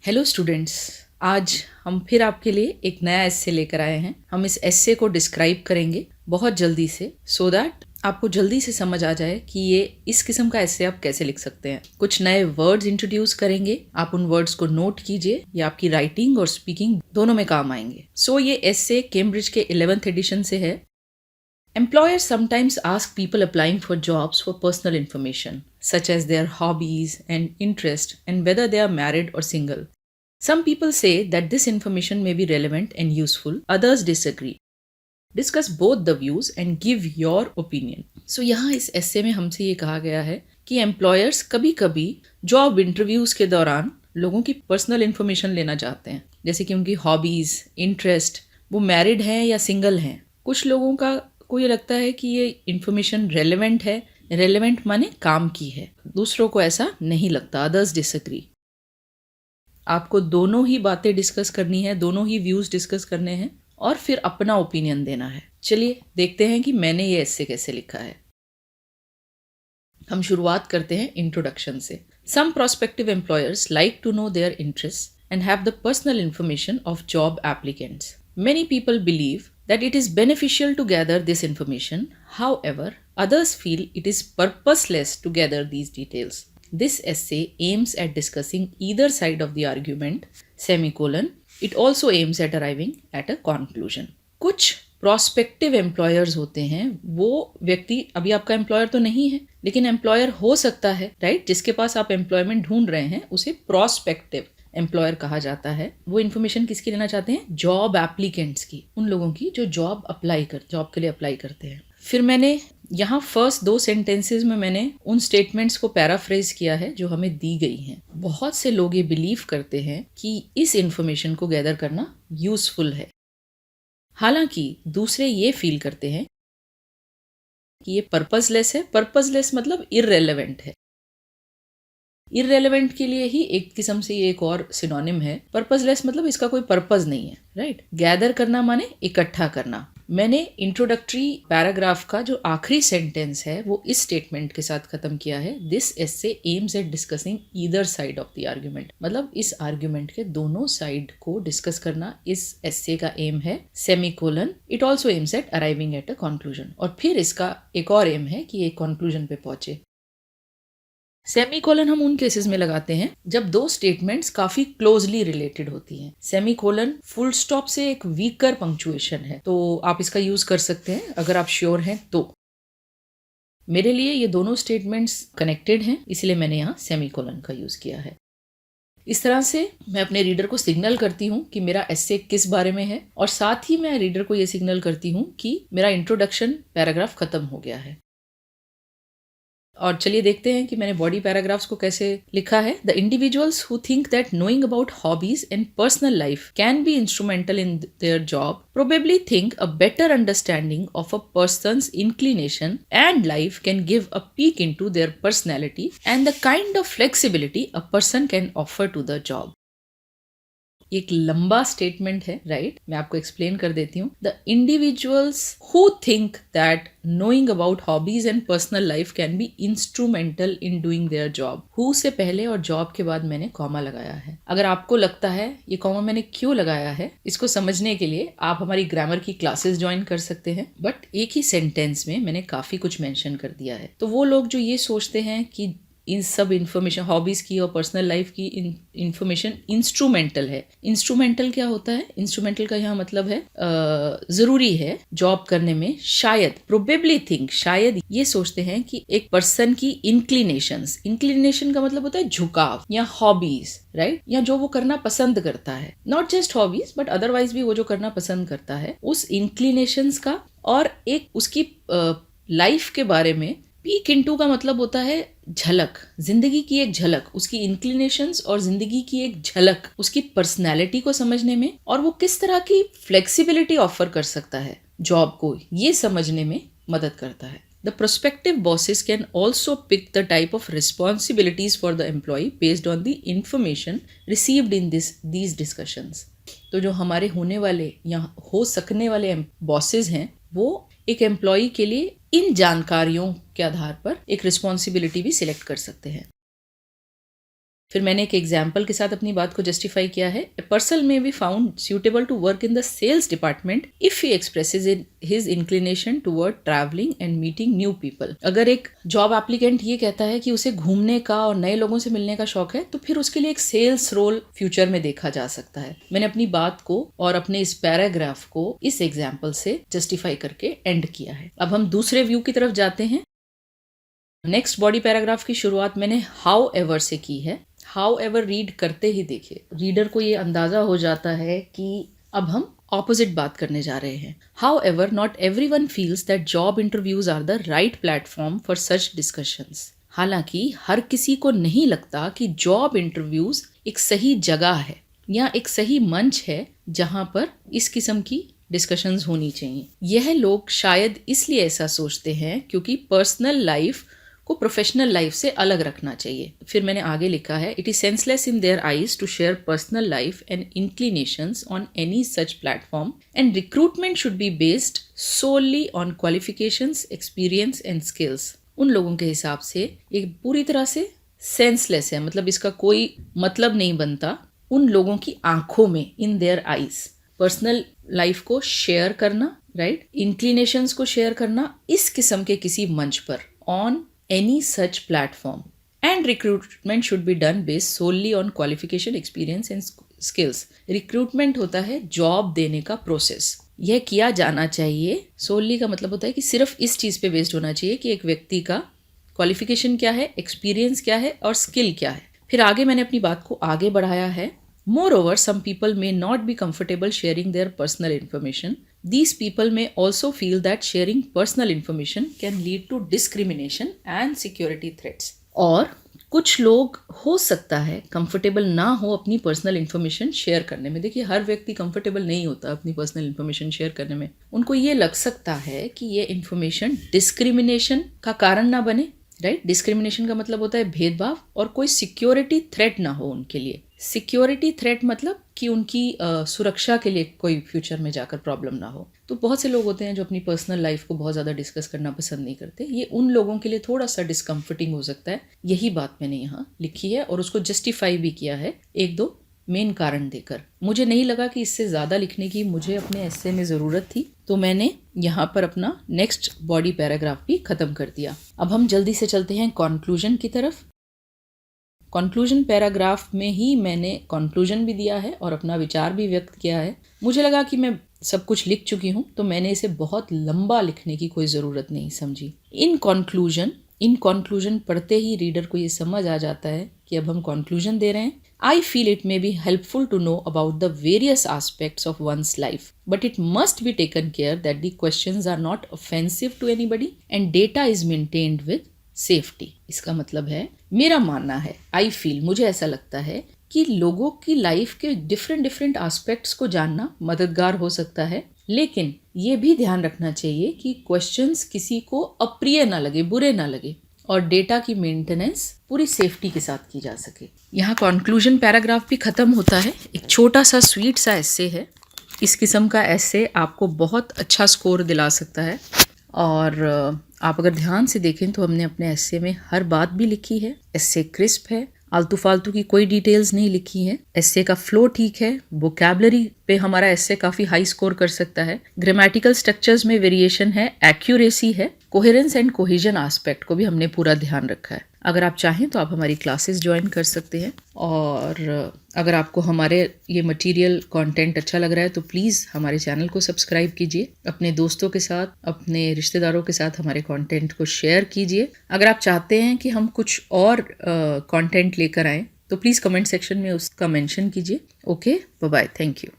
Hello students, आज हम फिर आपके लिए एक नया एस्से लेकर आए हैं। हम इस एस्से को डिस्क्राइब करेंगे बहुत जल्दी से सो दैट आपको जल्दी से समझ आ जाए कि ये इस किस्म का एस्से आप कैसे लिख सकते हैं। कुछ नए वर्ड्स इंट्रोड्यूस करेंगे, आप उन वर्ड्स को नोट कीजिए, ये आपकी राइटिंग और स्पीकिंग दोनों में काम आएंगे। सो ये एस्से कैम्ब्रिज के 11th एडिशन से है। Employers sometimes ask people applying for jobs for personal information, such as their hobbies and interest and whether they are married or single. Some people say that this information may be relevant and useful, others disagree. Discuss both the views and give your opinion. So यहाँ इस essay में हमसे ये कहा गया है कि employers कभी कभी job interviews के दौरान लोगों की personal information लेना चाहते हैं, जैसे कि उनकी hobbies, interest, वो married हैं या single हैं। कुछ लोगों को ये लगता है कि ये information relevant है, relevant माने काम की है, दूसरों को ऐसा नहीं लगता, others disagree. आपको दोनों ही बातें डिस्कस करनी है, दोनों ही व्यूज डिस्कस करने हैं और फिर अपना ओपिनियन देना है। चलिए देखते हैं कि मैंने ये ऐसे कैसे लिखा है। हम शुरुआत करते हैं इंट्रोडक्शन से। Some prospective employers like to know their interest and have the personal information of job applicants. Many people believe that it is beneficial to gather this information. However, others feel it is purposeless to gather these details. This essay aims at discussing either side of the argument, semicolon. It also aims at arriving at a conclusion. कुछ prospective employers होते हैं, वो व्यक्ति अभी आपका employer तो नहीं है लेकिन एम्प्लॉयर हो सकता है, राइट? जिसके पास आप एम्प्लॉयमेंट ढूंढ रहे हैं उसे प्रोस्पेक्टिव एम्प्लॉयर कहा जाता है। वो इन्फॉर्मेशन किसकी लेना चाहते हैं? जॉब एप्लीकेंट्स की, उन लोगों की जो जॉब के लिए अप्लाई करते हैं। फिर मैंने यहाँ फर्स्ट 2 सेंटेंसेस में मैंने उन स्टेटमेंट्स को पैराफ्रेज किया है जो हमें दी गई हैं। बहुत से लोग ये बिलीव करते हैं कि इस इन्फॉर्मेशन को गैदर करना यूजफुल है, हालांकि दूसरे ये फील करते हैं कि ये पर्पसलेस है। पर्पसलेस मतलब इररेलेवेंट है। इररेलेवेंट के लिए ही एक किस्म से ये एक और सिनोनिम है। पर्पसलेस मतलब इसका कोई पर्पस नहीं है, राइट? गैदर करना माने इकट्ठा करना। मैंने इंट्रोडक्टरी पैराग्राफ का जो आखिरी सेंटेंस है वो इस स्टेटमेंट के साथ खत्म किया है, this essay aims at discussing either side of the argument. मतलब इस आर्ग्यूमेंट के दोनों साइड को डिस्कस करना इस एस्से का एम है, semicolon. It also aims at arriving at a conclusion. और फिर इसका एक और एम है कि ये कंक्लूजन पे पहुंचे। सेमीकोलन हम उन केसेस में लगाते हैं जब दो स्टेटमेंट्स काफी क्लोजली रिलेटेड होती हैं। सेमीकोलन फुल स्टॉप से एक वीकर पंक्चुएशन है, तो आप इसका यूज कर सकते हैं अगर आप श्योर हैं तो। मेरे लिए ये दोनों स्टेटमेंट्स कनेक्टेड हैं, इसलिए मैंने यहाँ सेमीकोलन का यूज किया है। इस तरह से मैं अपने रीडर को सिग्नल करती हूँ कि मेरा एस्से किस बारे में है, और साथ ही मैं रीडर को ये सिग्नल करती हूँ कि मेरा इंट्रोडक्शन पैराग्राफ खत्म हो गया है। और चलिए देखते हैं कि मैंने बॉडी पैराग्राफ्स को कैसे लिखा है। The individuals who think that knowing about hobbies and personal life can be instrumental in their job probably think a better understanding of a person's inclination and life can give a peek into their personality and the kind of flexibility a person can offer to the job. एक लंबा statement है, right? मैं आपको explain कर देती हूँ। The individuals who think that knowing about hobbies and personal life can be instrumental in doing their job. Who से पहले और जॉब के बाद मैंने कॉमा लगाया है। अगर आपको लगता है ये कॉमा मैंने क्यों लगाया है, इसको समझने के लिए आप हमारी ग्रामर की क्लासेस ज्वाइन कर सकते हैं। बट एक ही सेंटेंस में मैंने काफी कुछ मेंशन कर दिया है। तो वो लोग जो ये सोचते हैं कि इन सब इंफॉर्मेशन, हॉबीज की और पर्सनल लाइफ की इंफॉर्मेशन इंस्ट्रूमेंटल है। इंस्ट्रूमेंटल क्या होता है? इंस्ट्रूमेंटल का यहाँ मतलब है जरूरी है जॉब करने में। शायद, प्रोबेबली थिंक, शायद ये सोचते हैं कि एक पर्सन की इंक्लिनेशंस, इंक्लिनेशन का मतलब होता है झुकाव या हॉबीज, राइट? या जो वो करना पसंद करता है, not just hobbies but otherwise भी वो जो करना पसंद करता है, उस इंक्लिनेशंस का और एक उसकी लाइफ के बारे में। पीक इनटू का मतलब होता है झलक, जिंदगी की एक झलक, उसकी इंक्लिनेशंस और जिंदगी की एक झलक, उसकी पर्सनैलिटी को समझने में, और वो किस तरह की फ्लेक्सिबिलिटी ऑफर कर सकता है जॉब को, ये समझने में मदद करता है। The prospective bosses can also pick the type of responsibilities for the employee based on the information received in these discussions. तो जो हमारे होने वाले या हो सकने वाले बॉसेस हैं, वो एक एम्प्लॉई के लिए इन जानकारियों के आधार पर एक रिस्पॉन्सिबिलिटी भी सिलेक्ट कर सकते हैं। फिर मैंने एक एग्जाम्पल के साथ अपनी बात को जस्टिफाई किया है। A person may be found suitable to work in the sales department if he expresses his inclination toward travelling and meeting new people. अगर एक जॉब एप्लीकेंट ये कहता है कि उसे घूमने का और नए लोगों से मिलने का शौक है, तो फिर उसके लिए एक सेल्स रोल फ्यूचर में देखा जा सकता है। मैंने अपनी बात को और अपने इस पैराग्राफ को इस एग्जाम्पल से जस्टिफाई करके एंड किया है। अब हम दूसरे व्यू की तरफ जाते हैं। नेक्स्ट बॉडी पैराग्राफ की शुरुआत मैंने हाउ एवर से की है। हाउ एवर रीड करते ही देखिए रीडर को ये अंदाजा हो जाता है कि अब हम ऑपोजिट बात करने जा रहे हैं। However not everyone feels that job interviews are the right platform for such discussions. हालांकि हर किसी को नहीं लगता कि जॉब इंटरव्यूज एक सही जगह है या एक सही मंच है जहां पर इस किस्म की डिस्कशंस होनी चाहिए। यह लोग शायद इसलिए ऐसा सोचते हैं क्योंकि पर्सनल लाइफ को प्रोफेशनल लाइफ से अलग रखना चाहिए। फिर मैंने आगे लिखा है, it is senseless in their eyes to share personal life and inclinations on any such platform and recruitment should be based solely on qualifications, experience and skills. उन लोगों के हिसाब से ये पूरी तरह से सेंसलेस है, मतलब इसका कोई मतलब नहीं बनता उन लोगों की आंखों में, इन देयर आईज, पर्सनल लाइफ को शेयर करना, राइट, इंक्लिनेशंस को शेयर करना इस किस्म के किसी मंच पर, on any such platform, and recruitment should be done based solely on qualification, experience and skills. recruitment होता है जॉब देने का प्रोसेस। यह किया जाना चाहिए, solely का मतलब होता है कि सिर्फ इस चीज़ पे बेस्ड होना चाहिए कि एक व्यक्ति का क्वालिफिकेशन क्या है, एक्सपीरियंस क्या है और स्किल क्या है। फिर आगे मैंने अपनी बात को आगे बढ़ाया है। Moreover, some people may not be comfortable sharing their personal information. These people may also feel that sharing personal information can lead to discrimination and security threats. और कुछ लोग हो सकता है कंफर्टेबल ना हो अपनी पर्सनल इन्फॉर्मेशन शेयर करने में। देखिए हर व्यक्ति कंफर्टेबल नहीं होता अपनी पर्सनल इन्फॉर्मेशन शेयर करने में। उनको ये लग सकता है कि ये इन्फॉर्मेशन डिस्क्रिमिनेशन का कारण ना बने, राइट। डिस्क्रिमिनेशन का मतलब होता है भेदभाव, और कोई सिक्योरिटी थ्रेट ना हो उनके लिए। सिक्योरिटी थ्रेट मतलब कि उनकी सुरक्षा के लिए कोई फ्यूचर में जाकर प्रॉब्लम ना हो। तो बहुत से लोग होते हैं जो अपनी पर्सनल लाइफ को बहुत ज़्यादा डिस्कस करना पसंद नहीं करते। ये उन लोगों के लिए थोड़ा सा डिस्कम्फर्टिंग हो सकता है। यही बात मैंने यहाँ लिखी है और उसको जस्टिफाई भी किया है एक दो मेन कारण देकर। मुझे नहीं लगा कि इससे ज़्यादा लिखने की मुझे अपने एस्से में ज़रूरत थी, तो मैंने यहाँ पर अपना नेक्स्ट बॉडी पैराग्राफ भी ख़त्म कर दिया। अब हम जल्दी से चलते हैं कॉन्क्लूजन की तरफ। कॉन्क्लूजन पैराग्राफ में ही मैंने कॉन्क्लूजन भी दिया है और अपना विचार भी व्यक्त किया है। मुझे लगा कि मैं सब कुछ लिख चुकी हूँ, तो मैंने इसे बहुत लंबा लिखने की कोई ज़रूरत नहीं समझी। इन कॉन्क्लूजन पढ़ते ही रीडर को ये समझ आ जाता है कि अब हम कॉन्क्लूजन दे रहे हैं। I feel it may be helpful to know about the various aspects of one's life, but it must be taken care that the questions are not offensive to anybody and data is maintained with safety. इसका मतलब है, मेरा मानना है, I feel, मुझे ऐसा लगता है कि लोगों की लाइफ के डिफरेंट एस्पेक्ट्स को जानना मददगार हो सकता है, लेकिन ये भी ध्यान रखना चाहिए कि क्वेश्चंस किसी को अप्रिय ना लगे, बुरे ना लगे, और डेटा की मेंटेनेंस पूरी सेफ्टी के साथ की जा सके। यहाँ कॉन्क्लूजन पैराग्राफ भी ख़त्म होता है। एक छोटा सा स्वीट सा एस्से है। इस किस्म का एस्से आपको बहुत अच्छा स्कोर दिला सकता है, और आप अगर ध्यान से देखें तो हमने अपने एस्से में हर बात भी लिखी है। एस्से क्रिस्प है, आलतू फालतू की कोई डिटेल्स नहीं लिखी है। एस्से का फ्लो ठीक है, वोकैबुलरी पे हमारा एस्से काफ़ी हाई स्कोर कर सकता है। ग्रामेटिकल स्ट्रक्चर्स में वेरिएशन है, एक्यूरेसी है, कोहेरेंस एंड कोहेजन एस्पेक्ट को भी हमने पूरा ध्यान रखा है। अगर आप चाहें तो आप हमारी क्लासेस ज्वाइन कर सकते हैं, और अगर आपको हमारे ये मटेरियल कंटेंट अच्छा लग रहा है तो प्लीज़ हमारे चैनल को सब्सक्राइब कीजिए, अपने दोस्तों के साथ, अपने रिश्तेदारों के साथ हमारे कंटेंट को शेयर कीजिए। अगर आप चाहते हैं कि हम कुछ और कंटेंट लेकर आएँ तो प्लीज़ कमेंट सेक्शन में उसका मेंशन कीजिए। Okay, bye bye, thank you.